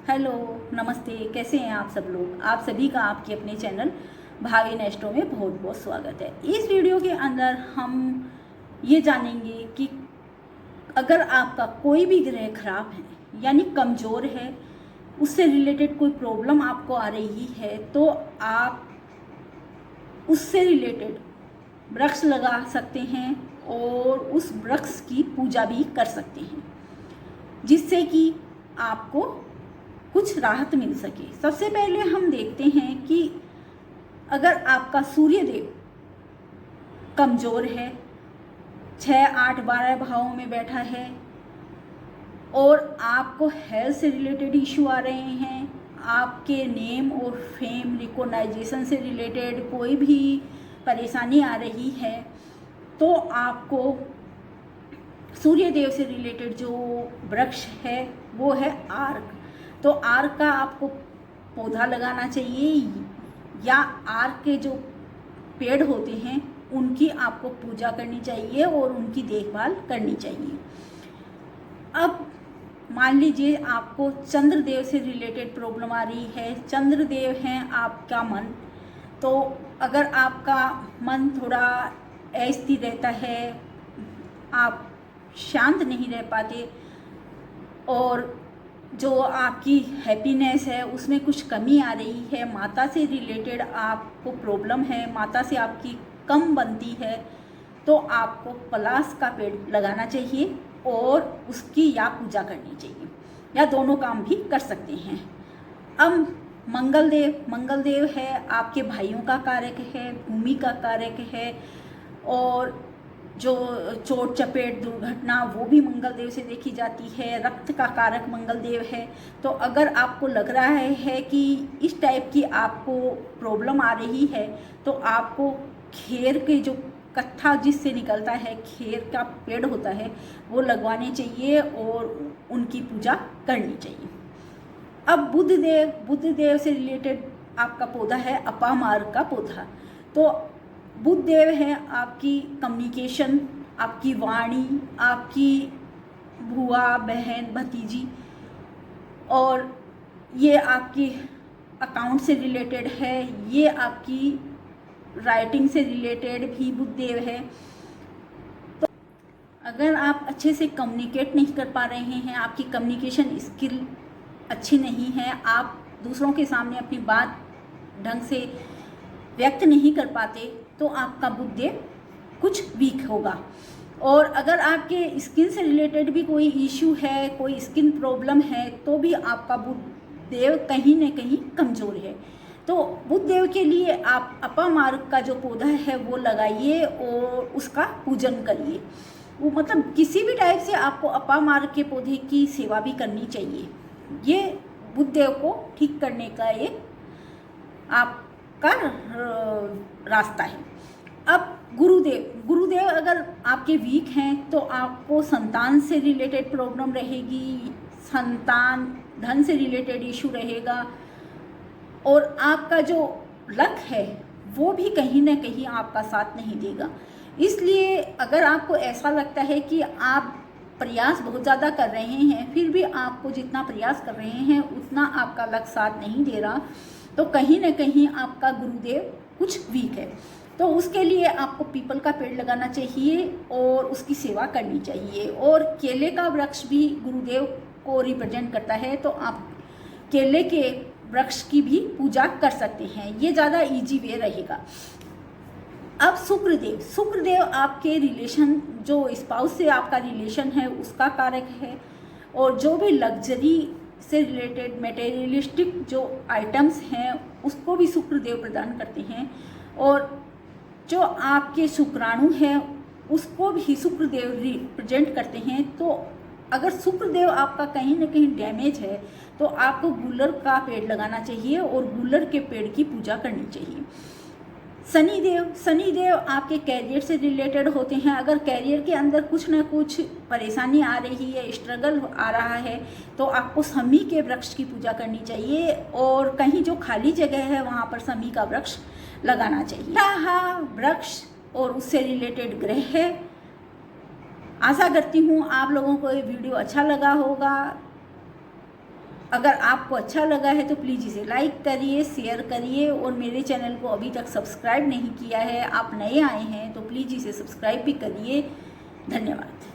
Hello, नमस्ते। कैसे हैं आप सब लोग? आप सभी का आपके अपने चैनल भाविन एस्ट्रो में बहुत बहुत स्वागत है। इस वीडियो के अंदर हम ये जानेंगे कि अगर आपका कोई भी ग्रह खराब है यानी कमज़ोर है, उससे रिलेटेड कोई प्रॉब्लम आपको आ रही है, तो आप उससे रिलेटेड वृक्ष लगा सकते हैं और उस वृक्ष की पूजा भी कर सकते हैं, जिससे कि आपको कुछ राहत मिल सके। सबसे पहले हम देखते हैं कि अगर आपका सूर्य देव कमज़ोर है, 6, 8, 12 भावों में बैठा है और आपको हेल्थ से रिलेटेड इशू आ रहे हैं, आपके नेम और फेम रिकॉग्नाइजेशन से रिलेटेड कोई भी परेशानी आ रही है, तो आपको सूर्य देव से रिलेटेड जो वृक्ष है वो है आर्क। तो आर्क का आपको पौधा लगाना चाहिए या आर्क के जो पेड़ होते हैं उनकी आपको पूजा करनी चाहिए और उनकी देखभाल करनी चाहिए। अब मान लीजिए आपको चंद्रदेव से रिलेटेड प्रॉब्लम आ रही है। चंद्रदेव हैं आपका मन, तो अगर आपका मन थोड़ा अस्थिर रहता है, आप शांत नहीं रह पाते और जो आपकी हैप्पीनेस है उसमें कुछ कमी आ रही है, माता से रिलेटेड आपको प्रॉब्लम है, माता से आपकी कम बनती है, तो आपको पलाश का पेड़ लगाना चाहिए और उसकी या पूजा करनी चाहिए, या दोनों काम भी कर सकते हैं। अब मंगलदेव है आपके भाइयों का कारक है, भूमि का कारक है, और जो चोट चपेट दुर्घटना वो भी मंगलदेव से देखी जाती है। रक्त का कारक मंगलदेव है। तो अगर आपको लग रहा है कि इस टाइप की आपको प्रॉब्लम आ रही है, तो आपको खेर के जो कत्था जिससे निकलता है, खेर का पेड़ होता है, वो लगवाने चाहिए और उनकी पूजा करनी चाहिए। अब बुध देव से रिलेटेड आपका पौधा है अपामार्ग का पौधा। तो बुध देव है आपकी कम्युनिकेशन, आपकी वाणी, आपकी बुआ, बहन, भतीजी, और ये आपकी अकाउंट से रिलेटेड है, ये आपकी राइटिंग से रिलेटेड भी बुध देव है। तो अगर आप अच्छे से कम्युनिकेट नहीं कर पा रहे हैं, आपकी कम्युनिकेशन स्किल अच्छी नहीं है, आप दूसरों के सामने अपनी बात ढंग से व्यक्त नहीं कर पाते, तो आपका बुध देव कुछ वीक होगा। और अगर आपके स्किन से रिलेटेड भी कोई इश्यू है, कोई स्किन प्रॉब्लम है, तो भी आपका बुध देव कहीं न कहीं कमज़ोर है। तो बुध देव के लिए आप अपामार्ग का जो पौधा है वो लगाइए और उसका पूजन करिए। वो मतलब किसी भी टाइप से आपको अपामार्ग के पौधे की सेवा भी करनी चाहिए। ये बुध देव को ठीक करने का एक आपका रास्ता है। अब गुरुदेव अगर आपके वीक हैं, तो आपको संतान से रिलेटेड प्रॉब्लम रहेगी, संतान धन से रिलेटेड इशू रहेगा, और आपका जो लक है वो भी कहीं ना कहीं आपका साथ नहीं देगा। इसलिए अगर आपको ऐसा लगता है कि आप प्रयास बहुत ज़्यादा कर रहे हैं, फिर भी आपको जितना प्रयास कर रहे हैं उतना आपका लक साथ नहीं दे रहा, तो कहीं ना कहीं आपका गुरुदेव कुछ वीक है। तो उसके लिए आपको पीपल का पेड़ लगाना चाहिए और उसकी सेवा करनी चाहिए। और केले का वृक्ष भी गुरुदेव को रिप्रेजेंट करता है, तो आप केले के वृक्ष की भी पूजा कर सकते हैं। ये ज़्यादा इजी वे रहेगा। अब शुक्रदेव आपके रिलेशन, जो स्पाउस से आपका रिलेशन है उसका कारक है, और जो भी लग्जरी से रिलेटेड मटेरियलिस्टिक जो आइटम्स हैं उसको भी शुक्रदेव प्रदान करते हैं, और जो आपके शुक्राणु हैं उसको भी शुक्रदेव रिप्रेजेंट करते हैं। तो अगर शुक्रदेव आपका कहीं ना कहीं डैमेज है, तो आपको गुलर का पेड़ लगाना चाहिए और गुलर के पेड़ की पूजा करनी चाहिए। शनिदेव आपके कैरियर से रिलेटेड होते हैं। अगर कैरियर के अंदर कुछ ना कुछ परेशानी आ रही है, स्ट्रगल आ रहा है, तो आपको शमी के वृक्ष की पूजा करनी चाहिए, और कहीं जो खाली जगह है वहाँ पर शमी का वृक्ष लगाना चाहिए। वृक्ष और उससे रिलेटेड ग्रह है। आशा करती हूँ आप लोगों को ये वीडियो अच्छा लगा होगा। अगर आपको अच्छा लगा है तो प्लीज़ इसे लाइक करिए, शेयर करिए, और मेरे चैनल को अभी तक सब्सक्राइब नहीं किया है, आप नए आए हैं तो प्लीज़ इसे सब्सक्राइब भी करिए। धन्यवाद।